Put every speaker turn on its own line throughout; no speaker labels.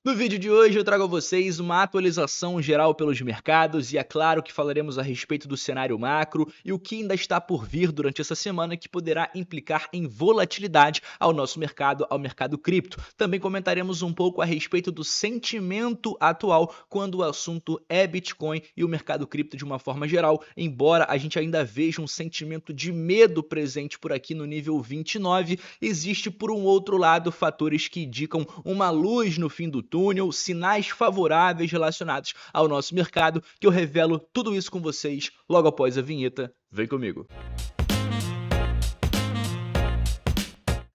No vídeo de hoje eu trago a vocês uma atualização geral pelos mercados e é claro que falaremos a respeito do cenário macro e o que ainda está por vir durante essa semana que poderá implicar em volatilidade ao nosso mercado, ao mercado cripto. Também comentaremos um pouco a respeito do sentimento atual quando o assunto é Bitcoin e o mercado cripto de uma forma geral, embora a gente ainda veja um sentimento de medo presente por aqui no nível 29, existe por um outro lado fatores que indicam uma luz no fim do túnel, sinais favoráveis relacionados ao nosso mercado, que eu revelo tudo isso com vocês logo após a vinheta. Vem comigo!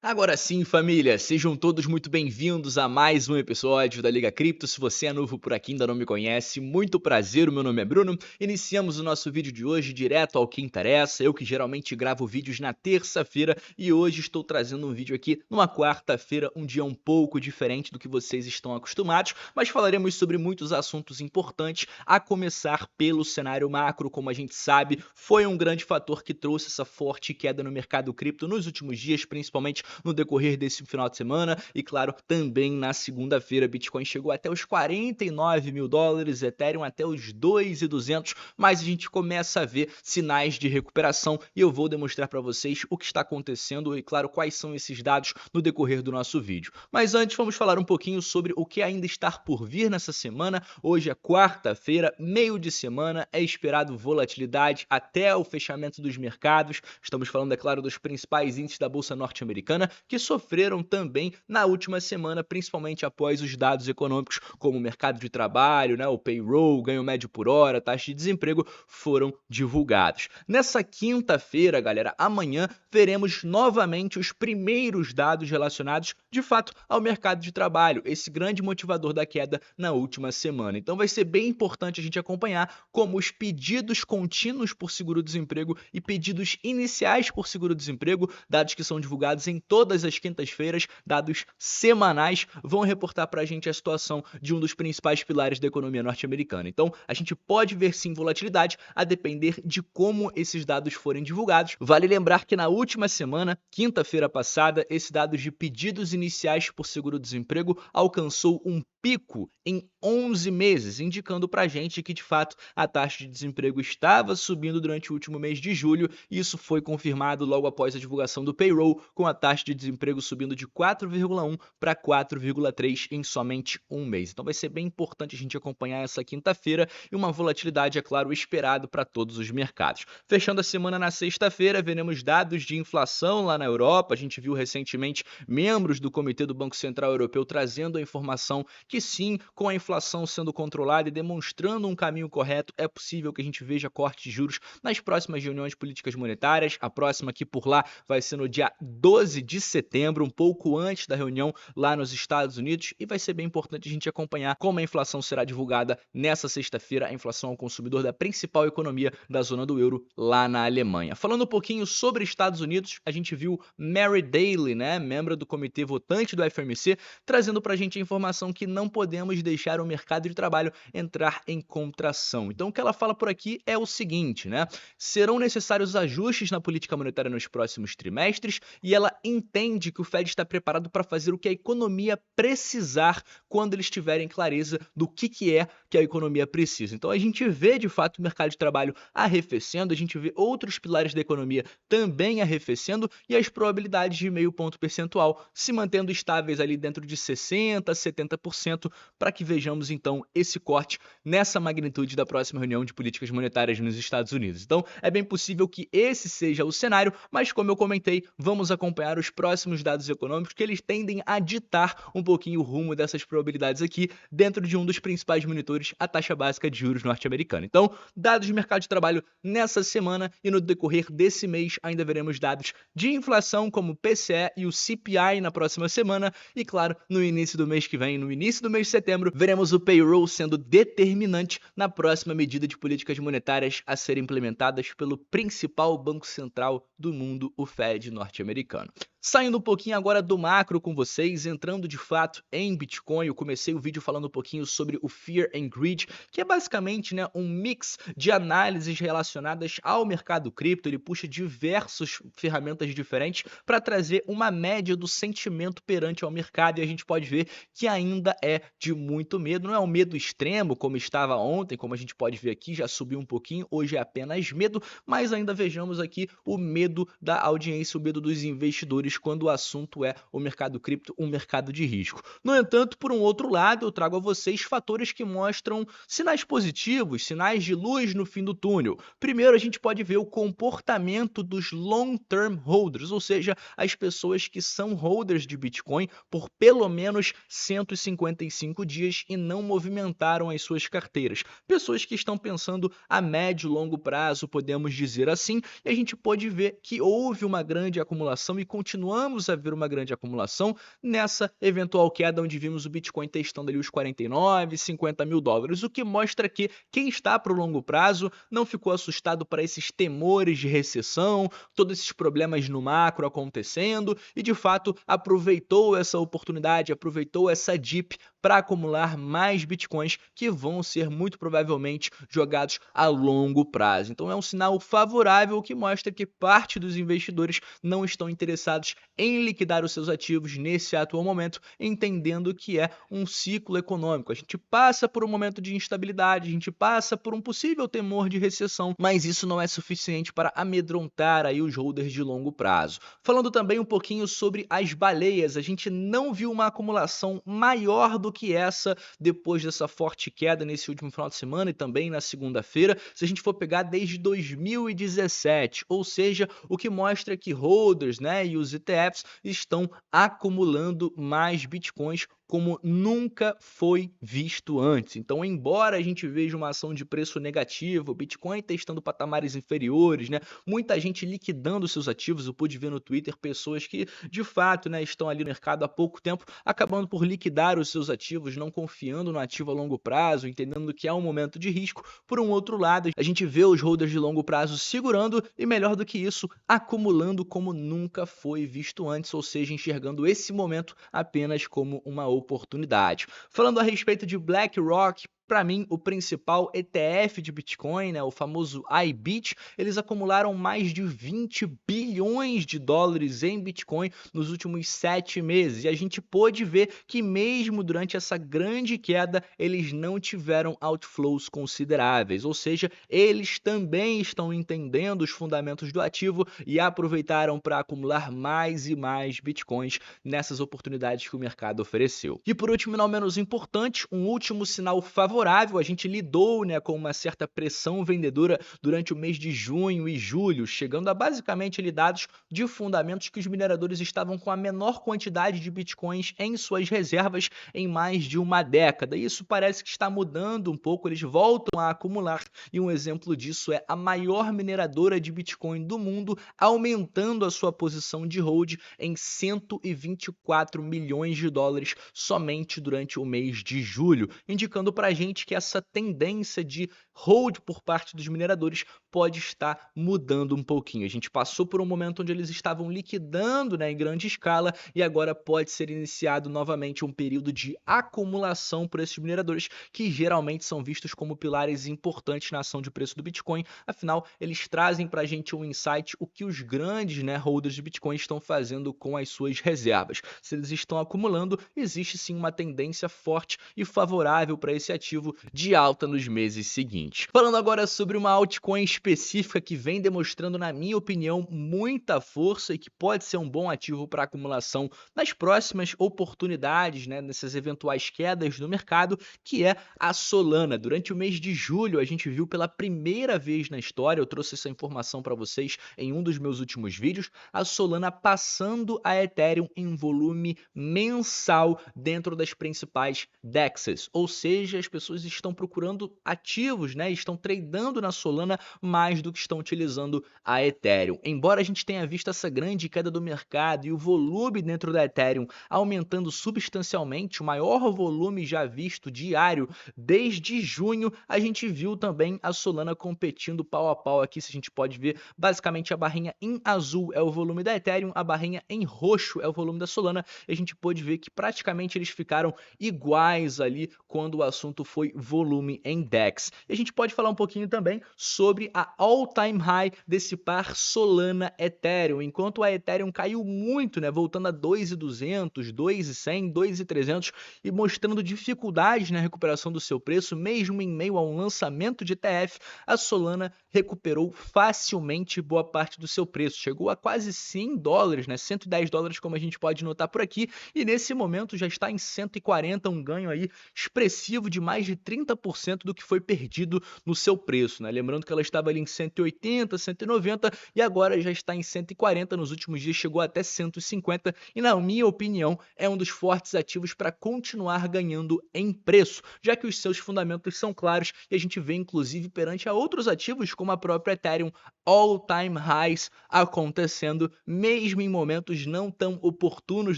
Agora sim, família, sejam todos muito bem-vindos a mais um episódio da Liga Cripto. Se você é novo por aqui e ainda não me conhece, muito prazer, o meu nome é Bruno. Iniciamos o nosso vídeo de hoje direto ao que interessa, eu que geralmente gravo vídeos na terça-feira e hoje estou trazendo um vídeo aqui numa quarta-feira, um dia um pouco diferente do que vocês estão acostumados, mas falaremos sobre muitos assuntos importantes, a começar pelo cenário macro. Como a gente sabe, foi um grande fator que trouxe essa forte queda no mercado cripto nos últimos dias, principalmente no decorrer desse final de semana e, claro, também na segunda-feira. Bitcoin chegou até os 49 mil dólares, Ethereum até os 2.200, mas a gente começa a ver sinais de recuperação e eu vou demonstrar para vocês o que está acontecendo e, claro, quais são esses dados no decorrer do nosso vídeo. Mas antes, vamos falar um pouquinho sobre o que ainda está por vir nessa semana. Hoje é quarta-feira, meio de semana, é esperado volatilidade até o fechamento dos mercados. Estamos falando, é claro, dos principais índices da Bolsa Norte-Americana, que sofreram também na última semana, principalmente após os dados econômicos, como o mercado de trabalho, o payroll, ganho médio por hora, taxa de desemprego, foram divulgados. Nessa quinta-feira, galera, amanhã, veremos novamente os primeiros dados relacionados, de fato, ao mercado de trabalho, esse grande motivador da queda na última semana. Então vai ser bem importante a gente acompanhar como os pedidos contínuos por seguro-desemprego e pedidos iniciais por seguro-desemprego, dados que são divulgados em todas as quintas-feiras, dados semanais, vão reportar para a gente a situação de um dos principais pilares da economia norte-americana. Então, a gente pode ver sim volatilidade a depender de como esses dados forem divulgados. Vale lembrar que na última semana, quinta-feira passada, esse dado de pedidos iniciais por seguro-desemprego alcançou um pico em 11 meses, indicando para a gente que, de fato, a taxa de desemprego estava subindo durante o último mês de julho, e isso foi confirmado logo após a divulgação do payroll, com a taxa de desemprego subindo de 4,1 para 4,3 em somente um mês. Então vai ser bem importante a gente acompanhar essa quinta-feira e uma volatilidade, é claro, esperado para todos os mercados. Fechando a semana na sexta-feira, veremos dados de inflação lá na Europa. A gente viu recentemente membros do Comitê do Banco Central Europeu trazendo a informação que sim, com a inflação sendo controlada e demonstrando um caminho correto, é possível que a gente veja corte de juros nas próximas reuniões de políticas monetárias. A próxima aqui por lá vai ser no dia 12 de setembro, um pouco antes da reunião lá nos Estados Unidos, e vai ser bem importante a gente acompanhar como a inflação será divulgada nessa sexta-feira, a inflação ao consumidor da principal economia da zona do euro lá na Alemanha. Falando um pouquinho sobre Estados Unidos, a gente viu Mary Daly, membro do comitê votante do FOMC, trazendo pra gente a informação que não podemos deixar o mercado de trabalho entrar em contração. Então o que ela fala por aqui é o seguinte, serão necessários ajustes na política monetária nos próximos trimestres e ela entende que o Fed está preparado para fazer o que a economia precisar quando eles tiverem clareza do que é que a economia precisa. Então a gente vê de fato o mercado de trabalho arrefecendo, a gente vê outros pilares da economia também arrefecendo e as probabilidades de meio ponto percentual se mantendo estáveis ali dentro de 60% a 70%, para que vejamos então esse corte nessa magnitude da próxima reunião de políticas monetárias nos Estados Unidos. Então é bem possível que esse seja o cenário, mas como eu comentei, vamos acompanhar os próximos dados econômicos que eles tendem a ditar um pouquinho o rumo dessas probabilidades aqui dentro de um dos principais monitores, a taxa básica de juros norte-americana. Então, dados de mercado de trabalho nessa semana e no decorrer desse mês ainda veremos dados de inflação como o PCE e o CPI na próxima semana e, claro, no início do mês que vem, no início do mês de setembro, veremos o payroll sendo determinante na próxima medida de políticas monetárias a serem implementadas pelo principal banco central do mundo, o Fed norte-americano. Saindo um pouquinho agora do macro com vocês, entrando de fato em Bitcoin, eu comecei o vídeo falando um pouquinho sobre o Fear and Greed, que é basicamente, né, um mix de análises relacionadas ao mercado cripto. Ele puxa diversas ferramentas diferentes para trazer uma média do sentimento perante ao mercado, e a gente pode ver que ainda é de muito medo. Não é um medo extremo como estava ontem, como a gente pode ver aqui, já subiu um pouquinho, hoje é apenas medo, mas ainda vejamos aqui o medo da audiência, o medo dos investidores quando o assunto é o mercado cripto, um mercado de risco. No entanto, por um outro lado, eu trago a vocês fatores que mostram sinais positivos, sinais de luz no fim do túnel. Primeiro, a gente pode ver o comportamento dos long-term holders, ou seja, as pessoas que são holders de Bitcoin por pelo menos 155 dias e não movimentaram as suas carteiras. Pessoas que estão pensando a médio e longo prazo, podemos dizer assim, e a gente pode ver que houve uma grande acumulação e continuamos a ver uma grande acumulação nessa eventual queda onde vimos o Bitcoin testando ali os 49, 50 mil dólares, o que mostra que quem está para o longo prazo não ficou assustado para esses temores de recessão, todos esses problemas no macro acontecendo e de fato aproveitou essa oportunidade, aproveitou essa dip para acumular mais bitcoins que vão ser muito provavelmente jogados a longo prazo. Então é um sinal favorável que mostra que parte dos investidores não estão interessados em liquidar os seus ativos nesse atual momento, entendendo que é um ciclo econômico. A gente passa por um momento de instabilidade, a gente passa por um possível temor de recessão, mas isso não é suficiente para amedrontar aí os holders de longo prazo. Falando também um pouquinho sobre as baleias, a gente não viu uma acumulação maior do que essa depois dessa forte queda nesse último final de semana e também na segunda-feira, se a gente for pegar desde 2017, ou seja, o que mostra que holders, né, e os ETFs estão acumulando mais bitcoins como nunca foi visto antes. Então, embora a gente veja uma ação de preço negativo, o Bitcoin testando patamares inferiores, né, muita gente liquidando seus ativos, eu pude ver no Twitter pessoas que, de fato, né, estão ali no mercado há pouco tempo, acabando por liquidar os seus ativos, não confiando no ativo a longo prazo, entendendo que é um momento de risco. Por um outro lado, a gente vê os holders de longo prazo segurando e, melhor do que isso, acumulando como nunca foi visto antes, ou seja, enxergando esse momento apenas como uma oportunidade. Falando a respeito de BlackRock, para mim, o principal ETF de Bitcoin, né, o famoso IBIT, eles acumularam mais de 20 bilhões de dólares em Bitcoin nos últimos 7 meses. E a gente pôde ver que mesmo durante essa grande queda, eles não tiveram outflows consideráveis. Ou seja, eles também estão entendendo os fundamentos do ativo e aproveitaram para acumular mais e mais Bitcoins nessas oportunidades que o mercado ofereceu. E por último, não menos importante, um último sinal favorável, a gente lidou, né, com uma certa pressão vendedora durante o mês de junho e julho, chegando a basicamente dados de fundamentos que os mineradores estavam com a menor quantidade de bitcoins em suas reservas em mais de uma década. E isso parece que está mudando um pouco, eles voltam a acumular, e um exemplo disso é a maior mineradora de bitcoin do mundo, aumentando a sua posição de hold em 124 milhões de dólares somente durante o mês de julho, indicando para a gente que essa tendência de hold por parte dos mineradores pode estar mudando um pouquinho. A gente passou por um momento onde eles estavam liquidando, né, em grande escala, e agora pode ser iniciado novamente um período de acumulação por esses mineradores, que geralmente são vistos como pilares importantes na ação de preço do Bitcoin. Afinal, eles trazem para a gente um insight, o que os grandes, né, holders de Bitcoin estão fazendo com as suas reservas. Se eles estão acumulando, existe sim uma tendência forte e favorável para esse ativo de alta nos meses seguintes. Falando agora sobre uma altcoin específica que vem demonstrando, na minha opinião, muita força e que pode ser um bom ativo para acumulação nas próximas oportunidades, né, nessas eventuais quedas no mercado, que é a Solana. Durante o mês de julho, a gente viu pela primeira vez na história, eu trouxe essa informação para vocês em um dos meus últimos vídeos, a Solana passando a Ethereum em volume mensal dentro das principais DEXs, ou seja, as pessoas pessoas estão procurando ativos, né? Estão tradando na Solana mais do que estão utilizando a Ethereum. Embora a gente tenha visto essa grande queda do mercado e o volume dentro da Ethereum aumentando substancialmente, o maior volume já visto diário desde junho, a gente viu também a Solana competindo pau a pau aqui, se a gente pode ver, basicamente a barrinha em azul é o volume da Ethereum, a barrinha em roxo é o volume da Solana, e a gente pôde ver que praticamente eles ficaram iguais ali quando o assunto foi volume em DEX. E a gente pode falar um pouquinho também sobre a all-time high desse par Solana Ethereum, enquanto a Ethereum caiu muito, né, voltando a 2.200, 2.100, 2.300 e mostrando dificuldades na recuperação do seu preço, mesmo em meio a um lançamento de ETF, a Solana recuperou facilmente boa parte do seu preço, chegou a quase $100, né, $110 como a gente pode notar por aqui, e nesse momento já está em 140, um ganho aí expressivo de mais de 30% do que foi perdido no seu preço, né? Lembrando que ela estava ali em 180, 190 e agora já está em 140, nos últimos dias chegou até 150 e na minha opinião é um dos fortes ativos para continuar ganhando em preço, já que os seus fundamentos são claros e a gente vê inclusive perante a outros ativos como a própria Ethereum all-time highs acontecendo mesmo em momentos não tão oportunos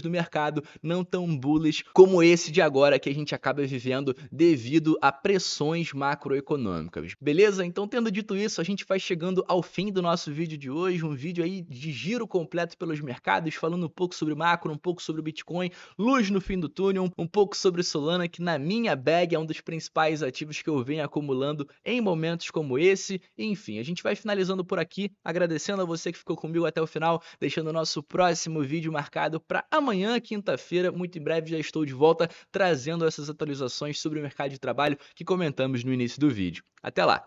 do mercado, não tão bullish como esse de agora que a gente acaba vivendo devido a pressões macroeconômicas. Beleza? Então, tendo dito isso, a gente vai chegando ao fim do nosso vídeo de hoje, um vídeo aí de giro completo pelos mercados, falando um pouco sobre macro, um pouco sobre o Bitcoin, luz no fim do túnel, um pouco sobre Solana, que na minha bag é um dos principais ativos que eu venho acumulando em momentos como esse. Enfim, a gente vai finalizando por aqui, agradecendo a você que ficou comigo até o final, deixando o nosso próximo vídeo marcado para amanhã, quinta-feira. Muito em breve já estou de volta trazendo essas atualizações sobre o mercado de trabalho que comentamos no início do vídeo. Até lá!